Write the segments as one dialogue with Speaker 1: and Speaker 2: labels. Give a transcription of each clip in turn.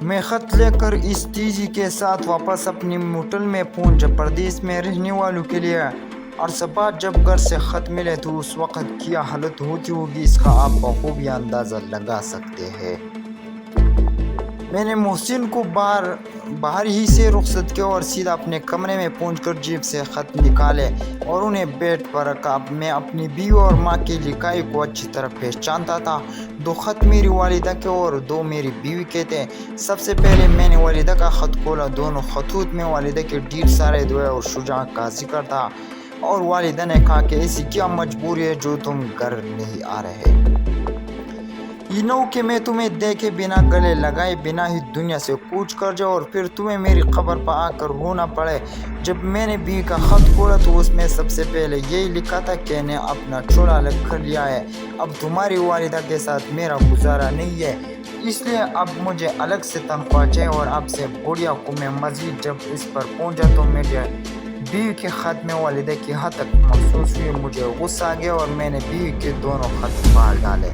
Speaker 1: میں خط لے کر اس تیزی کے ساتھ واپس اپنی ہوٹل میں پہنچا۔ پردیس میں رہنے والوں کے لیے عرصہ بعد جب گھر سے خط ملے تو اس وقت کیا حالت ہوتی ہوگی، اس کا آپ بخوبی اندازہ لگا سکتے ہیں۔ میں نے محسن کو باہر ہی سے رخصت کیا اور سیدھا اپنے کمرے میں پہنچ کر جیب سے خط نکالے اور انہیں بیڈ پر رکھا۔ میں اپنی بیوی اور ماں کی لکھائی کو اچھی طرح پہچانتا تھا۔ 2 خط میری والدہ کے اور 2 میری بیوی کے تھے۔ سب سے پہلے میں نے والدہ کا خط کھولا۔ دونوں خطوط میں والدہ کے ڈھیر سارے دعائیں اور شجاعت کا ذکر تھا، اور والدہ نے کہا کہ ایسی کیا مجبوری ہے جو تم گھر نہیں آ رہے؟ یہ نہ ہو کہ میں تمہیں دیکھے بنا، گلے لگائے بنا ہی دنیا سے کوچ کر جاؤں اور پھر تمہیں میری قبر پر آ کر رونا پڑے۔ جب میں نے بیوی کا خط کھولا تو اس میں سب سے پہلے یہی لکھا تھا کہ نے اپنا چھوڑا الگ کر لیا ہے۔ اب تمہاری والدہ کے ساتھ میرا گزارا نہیں ہے، اس لیے اب مجھے الگ سے تنخواہ چاہیے اور اب سے بڑھیا کو میں مزید۔ جب اس پر پہنچا تو میرے بیوی کے خط میں والدہ کی حد تک محسوس ہوئی۔ مجھے غصہ آ گیا اور میں نے بیوی کے دونوں خط باہر ڈالے۔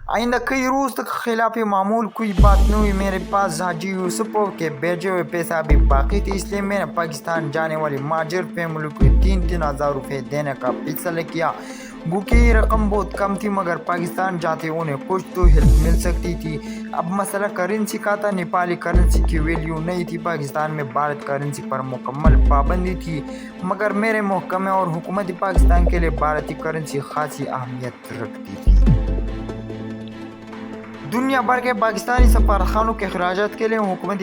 Speaker 1: آئندہ کئی روز تک خلاف معمول کوئی بات نہیں ہوئی۔ میرے پاس حاجی یوسفو کے بھیجے ہوئے پیسہ ابھی باقی تھے، اس لیے میں نے پاکستان جانے والی مہاجر فیملی کو 3,000 روپے دینے کا فیصلہ کیا۔ گوکہ یہ رقم بہت کم تھی، مگر پاکستان جاتے انہیں کچھ تو ہیلپ مل سکتی تھی۔ اب مسئلہ کرنسی کا تھا۔ نیپالی کرنسی کی ویلیو نہیں تھی، پاکستان میں بھارت کرنسی پر مکمل پابندی تھی، مگر میرے محکمے اور حکومت پاکستان کے لیے بھارتی کرنسی خاصی اہمیت رکھتی تھی۔ دنیا بھر کے پاکستانی سفارتخانوں کے اخراجات کے لیے حکومت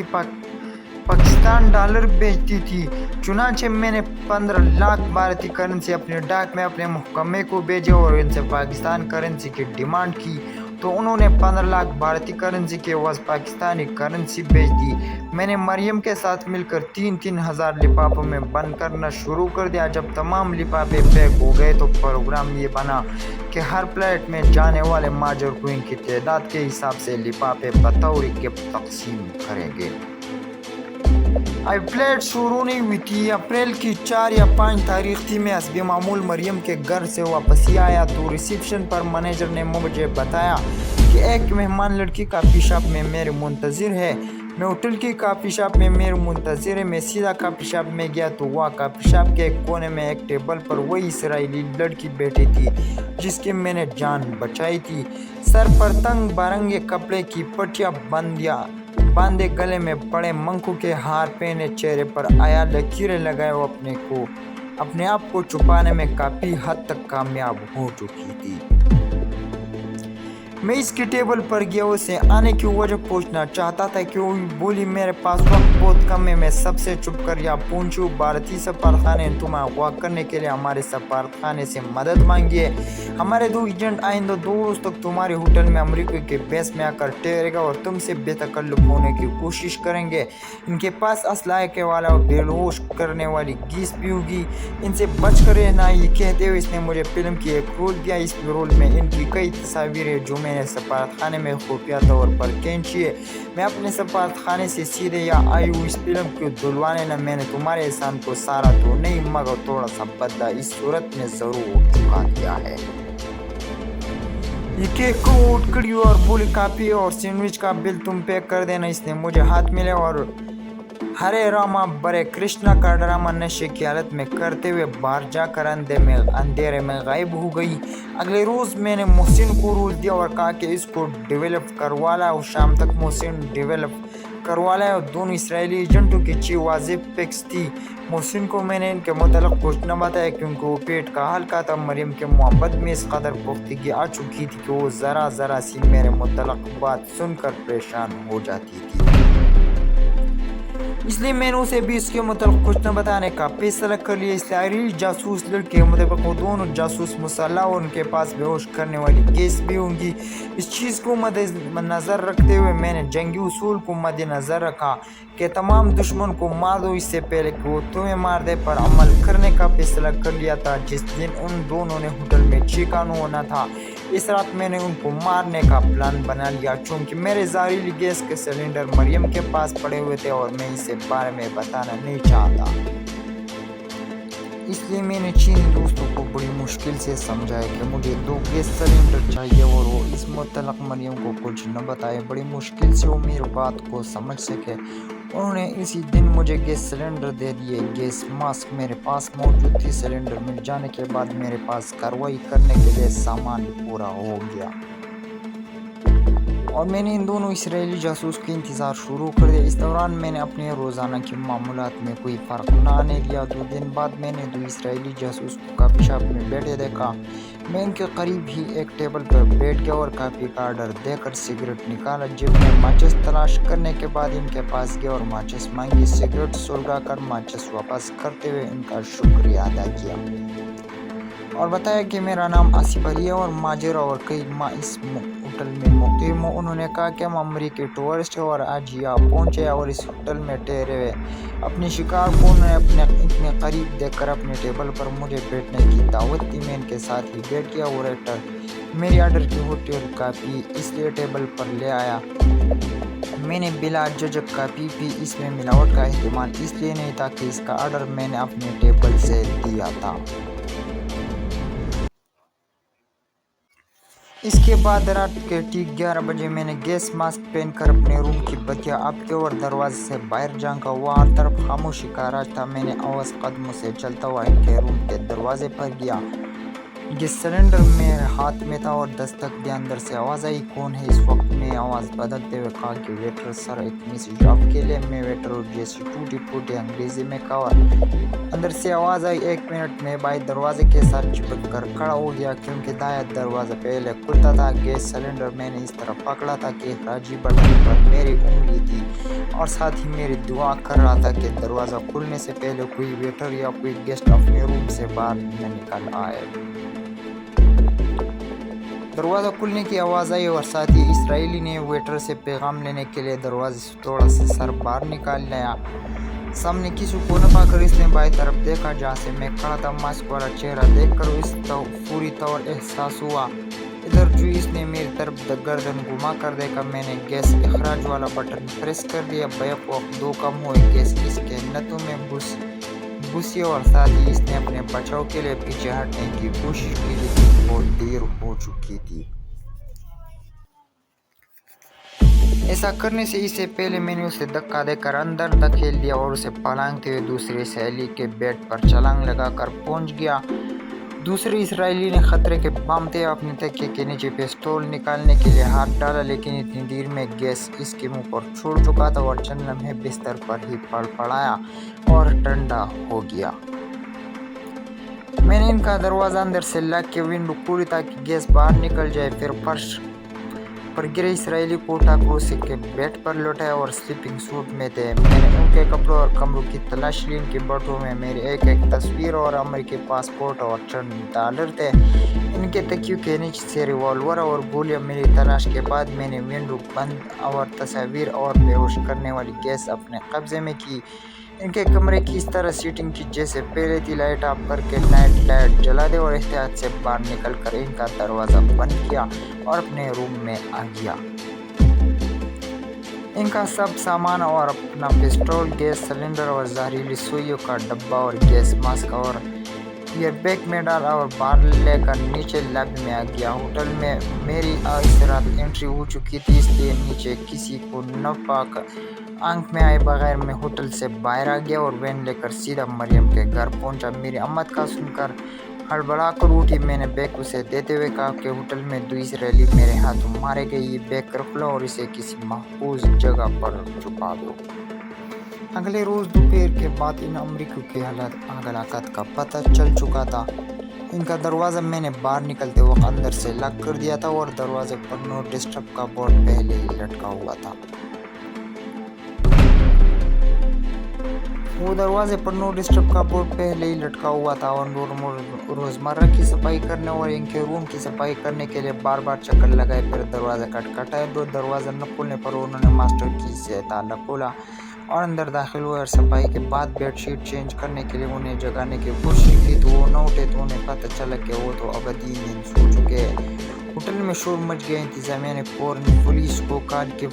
Speaker 1: پاکستان ڈالر بھیجتی تھی۔ چنانچہ میں نے 15 لاکھ بھارتی کرنسی اپنے ڈاک میں اپنے محکمے کو بھیجے اور ان سے پاکستان کرنسی کی ڈیمانڈ کی، تو انہوں نے 15 لاکھ بھارتی کرنسی کے عوض پاکستانی کرنسی بھیج دی۔ میں نے مریم کے ساتھ مل کر 3,000 لفافوں میں بند کرنا شروع کر دیا۔ جب تمام لفافے پیک ہو گئے تو پروگرام یہ بنا کہ ہر فلائٹ میں جانے والے مہاجر کو ان کی تعداد کے حساب سے لفافے بطور گفٹ تقسیم کریں گے۔ اب فلائٹ شروع نہیں ہوئی تھی۔ اپریل کی 4 یا 5 تاریخ تھی۔ میں حسب معمول مریم کے گھر سے واپس ہی آیا تو ریسیپشن پر مینیجر نے مجھے بتایا کہ ایک مہمان لڑکی کافی شاپ میں میرے منتظر ہے۔ میں ہوٹل کی کافی شاپ میں میرے منتظر ہے۔ میں سیدھا کافی شاپ میں گیا تو وہاں کافی شاپ کے ایک کونے میں ایک ٹیبل پر وہی اسرائیلی لڑکی بیٹھی تھی جس کی میں نے جان بچائی تھی۔ سر پر تنگ برنگے کپڑے کی پٹیاں باندھے، گلے میں بڑے منکوں کے ہار پہنے، چہرے پر عیاں لکیریں لگائے وہ اپنے آپ کو چھپانے میں کافی حد تک کامیاب ہو چکی تھی۔ میں اس کے ٹیبل پر گیا، اسے آنے کی وجہ پوچھنا چاہتا تھا کہ وہ بولی میرے پاس وقت بہت کم ہے۔ میں سب سے چھپ کر یہاں پہنچی ہوں۔ بھارتی سفارتخانے نے تمہیں اغوا کرنے کے لیے ہمارے سفارتخانے سے مدد مانگی ہے۔ ہمارے 2 ایجنٹ آئندہ 2 روز تک تمہارے ہوٹل میں امریکہ کے بیس میں آ کر ٹھہرے گا اور تم سے بے تکلف ہونے کی کوشش کریں گے۔ ان کے پاس اسلحے کے والا اور بے ہوش کرنے والی گیس بھی ہوگی، ان سے بچ کر رہنا۔ یہ کہتے ہوئے اس نے مجھے فلم کی ایک رول دیا۔ اس رول میں ان کی کئی تصاویر ہیں جو میں نے سفارتخانے میں خفیہ طور پر کھینچی ہے۔ میں اپنے سفارتخانے سے سیدھے یہاں آئی ہوں اس فلم کو دھلوانے۔ نہ میں نے تمہارے احسان کو سارا تو نہیں، مگر تھوڑا سا بدلہ اس صورت میں ضرور چکا دیا ہے۔ یہ کہہ کر وہ اٹھ کھڑی اور بولی کافی اور سینڈوچ کا بل تم پیک کر دینا۔ اس نے مجھے ہاتھ ملے اور ہرے راما برے کرشنا کا ڈرامہ نشے کی حالت میں کرتے ہوئے باہر جا کر اندھیرے میں غائب ہو گئی۔ اگلے روز میں نے محسن کو رول دیا اور کہا کہ اس کو ڈیولپ کروا لا۔ شام تک محسن ڈیولپ کروا لایا اور دونوں اسرائیلی ایجنٹوں کی چیز واضح فکس تھی۔ محسن کو میں نے ان کے متعلق کچھ نہ بتایا کیونکہ وہ پیٹ کا ہلکا تھا۔ مریم کے محبت میں اس قدر پختگی آ چکی تھی کہ وہ ذرا سی میرے متعلق بات سن کر پریشان ہو جاتی تھی، اس لیے میں نے اسے بھی اس کے متعلق کچھ نہ بتانے کا فیصلہ کر لیا۔ اسرائیلی جاسوس لڑکے کے مطابق وہ دونوں جاسوس مسلح اور ان کے پاس بے ہوش کرنے والی گیس بھی ہوں گی۔ اس چیز کو مد نظر رکھتے ہوئے میں نے جنگی اصول کو مد نظر رکھا کہ تمام دشمن کو مار دو اس سے پہلے کہ وہ تمہیں مار دے، پر عمل کرنے کا فیصلہ کر لیا تھا۔ جس دن ان دونوں نے ہوٹل میں چیک آن ہونا تھا، اس رات میں نے ان کو مارنے کا پلان بنا لیا۔ چونکہ میرے زہریلی گیس کے سلنڈر مریم کے پاس پڑے ہوئے تھے اور میں اسے بارے میں بتانا نہیں چاہتا اس لیے میں نے چینی دوستوں کو بڑی مشکل سے سمجھایا کہ مجھے 2 گیس سلنڈر چاہیے اور وہ اس متعلق مریم کو کچھ نہ بتائے۔ بڑی مشکل سے وہ میری بات کو سمجھ سکے۔ انہوں نے اسی دن مجھے گیس سلنڈر دے دیے۔ گیس ماسک میرے پاس موجود تھی۔ سلنڈر مل جانے کے بعد میرے پاس کارروائی کرنے کے لیے سامان پورا ہو گیا اور میں نے ان دونوں اسرائیلی جاسوس کا انتظار شروع کر دیا۔ اس دوران میں نے اپنے روزانہ کے معمولات میں کوئی فرق نہ آنے دیا۔ 2 دن بعد میں نے 2 اسرائیلی جاسوس کو کافی شاپ میں بیٹھے دیکھا۔ میں ان کے قریب ہی ایک ٹیبل پر بیٹھ گیا اور کافی کا آرڈر دے کر سگریٹ نکالا۔ جب میں ماچس تلاش کرنے کے بعد ان کے پاس گیا اور ماچس مانگی، سگریٹ سلگا کر ماچس واپس کرتے ہوئے ان کا شکریہ ادا کیا اور بتایا کہ میرا نام آصف علی ہے اور ماجرا اور کئی ماہ اس ہوٹل میں مقیم ہوں۔ انہوں نے کہا کہ ہم امریکی ٹورسٹ ہیں اور آج یہاں پہنچے اور اس ہوٹل میں ٹھہرے ہوئے۔ اپنے شکار کو انہوں نے اتنے قریب دیکھ کر اپنے ٹیبل پر مجھے بیٹھنے کی دعوت دی۔ میں ان کے ساتھ ہی بیٹھ گیا اور ویٹر میری آرڈر کی ہوٹل کافی اس لیے ٹیبل پر لے آیا۔ میں نے بلا جھجک کافی پی۔ اس میں ملاوٹ کا احتمال اس لیے نہیں تھا کہ اس کا آرڈر میں نے اپنے ٹیبل سے دیا تھا۔ اس کے بعد رات کے ٹھیک 11 بجے میں نے گیس ماسک پہن کر اپنے روم کی بتیاں آف کی اور دروازے سے باہر جھانکا۔ وہاں ہر طرف خاموشی کا راج تھا۔ میں نے آواز قدموں سے چلتا ہوا ان کے روم کے دروازے پر گیا۔ گیس سلنڈر میرے ہاتھ میں تھا اور دستک دی۔ اندر سے آواز آئی، کون ہے؟ اس وقت میں آواز بدلتے ہوئے کہا کہ ویٹر سر، ایک میسج آپ کے لیے۔ میں ویٹر جیسی ٹوٹی پھوٹی انگریزی میں کہا اور اندر سے آواز آئی، 1 منٹ۔ میں بھائی دروازے کے ساتھ چپک کر کھڑا ہو گیا کیونکہ دایاں دروازہ پہلے کھلتا تھا۔ گیس سلنڈر میں نے اس طرح پکڑا تھا کہ اخراجی بٹن پر میری انگلی تھی اور ساتھ ہی میری دعا کر رہا تھا کہ دروازہ کھلنے سے پہلے کوئی ویٹر یا کوئی گیسٹ اپنے روم سے باہر نہ نکل آئے۔ دروازہ کھلنے کی آواز آئی اور ساتھ ہی اسرائیلی نے ویٹر سے پیغام لینے کے لیے دروازے سے تھوڑا سا سر باہر نکال لیا۔ سامنے کسی کو نہ پا کر اس نے بائیں طرف دیکھا جہاں سے میں کھڑا تھا۔ ماسک والا چہرہ دیکھ کر اس فوری طور احساس ہوا۔ ادھر جو اس نے میری طرف گردن گھما کر دیکھا۔ میں نے گیس اخراج والا بٹن پریس کر دیا۔ بیک وقت 2 کم ہوئے۔ گیس اس کے نتوں میں گھسی اور ساتھ ہی اس نے اپنے بچاؤ کے لیے پیچھے ہٹنے کی کوشش کی لیکن بہت دیر ہو چکی تھی۔ ایسا کرنے سے اس سے پہلے میں نے اسے دھکا دے کر اندر دھکیل دیا اور اسے پلانگتے ہوئے دوسرے سہیلی کے بیڈ پر چھلانگ لگا کر پہنچ گیا۔ دوسرے اسرائیلی نے خطرے کے بامتے اپنے تکیے کے نیچے پستول نکالنے کے لیے ہاتھ ڈالا لیکن اتنی دیر میں گیس اس کے منہ پر چھوڑ چکا تھا اور چند لمحے بستر پر ہی پڑ پڑایا اور ٹھنڈا ہو گیا۔ میں نے ان کا دروازہ اندر سے لاک کے ونڈو کھولی تاکہ گیس باہر نکل جائے۔ پھر فرش پر گرے اسرائیلی کو اٹھا کر اسے کے بیڈ پر لوٹایا اور سلیپنگ سوٹ میں تھے۔ میں نے ان کے کپڑوں اور کمروں کی تلاشی لی۔ ان کے بٹووں میں میری ایک تصویر اور امریکی پاسپورٹ اور چند ڈالر تھے۔ ان کے تکیوں کے نیچے سے ریوالور اور گولیاں ملی۔ تلاش کے بعد میں نے ونڈو بند اور تصاویر اور بے ہوش کرنے والی گیس اپنے قبضے میں کی۔ ان کے کمرے کی اس طرح سیٹنگ کی جیسے پہلے تھی۔ لائٹ آف کر کے نائٹ لائٹ جلا دی اور احتیاط سے باہر نکل کر ان کا دروازہ بند کیا اور اپنے روم میں آ گیا۔ ان کا سب سامان اور اپنا پستول، گیس سلنڈر اور زہریلی سوئیوں کا ڈبہ اور گیس ماسک اور ایئر بیگ میں ڈالا اور باہر لے کر نیچے لابی میں آ گیا۔ ہوٹل میں میری اس رات انٹری ہو چکی تھی اس لیے نیچے کسی کو نہ پا کر آنکھ میں آئے بغیر میں ہوٹل سے باہر آ گیا اور وین لے کر سیدھا مریم کے گھر پہنچا۔ میری امت کا سن کر ہڑبڑا کر اٹھی۔ میں نے بیگ اسے دیتے ہوئے کہا کہ ہوٹل میں 2 اسرائیلی میرے ہاتھوں مارے گئے۔ یہ بیگ رکھ لو اور اسے کسی محفوظ جگہ پر چھپا دو۔ اگلے روز دوپہر کے بعد ان امریکیوں کی ہلاکت کا پتہ چل چکا تھا۔ ان کا دروازہ میں نے باہر نکلتے وقت اندر سے لاک کر دیا تھا اور دروازے پر نو ڈسٹرب کا بورڈ پہلے ہی لٹکا ہوا تھا۔ وہ دروازے پر نو ڈسٹرب کا بورڈ پہلے ہی لٹکا ہوا تھا اور روزمرہ کی صفائی کرنے اور ان کے روم کی صفائی کرنے کے لیے بار بار چکر لگائے۔ پھر دروازہ کھٹکھٹایا۔ دروازہ نہ کھولنے پر انہوں نے ماسٹر کی سے تالا کھولا اور اندر داخل ہوئے اور صفائی کے بعد بیڈ شیٹ چینج کرنے کے لیے انہیں جگانے کی کوشش کی تو وہ نہ اٹھے تو انہیں پتہ چلا کہ وہ تو ابدی نیند سو چکے ہیں۔ ہوٹل میں شور مچ گیا۔ انتظامیہ نے فوراً پولیس کو کہا کہ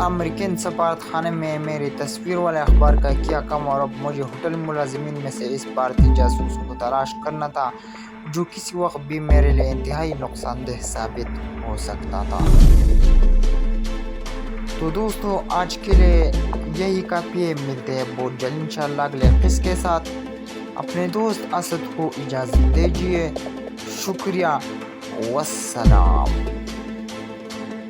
Speaker 1: امریکن سفارت خانے میں میری تصویر والے اخبار کا کیا کم، اور اب مجھے ہوٹل ملازمین میں سے اس بھارتی جاسوس کو تلاش کرنا تھا جو کسی وقت بھی میرے لیے انتہائی نقصان دہ ثابت ہو سکتا تھا۔ تو دوستو آج کے لیے یہی کافی ہے، ملتے ہیں بہت جلد انشاءاللہ اگلے قصے کے ساتھ۔ اپنے دوست اسد کو اجازت دیجیے، شکریہ، والسلام۔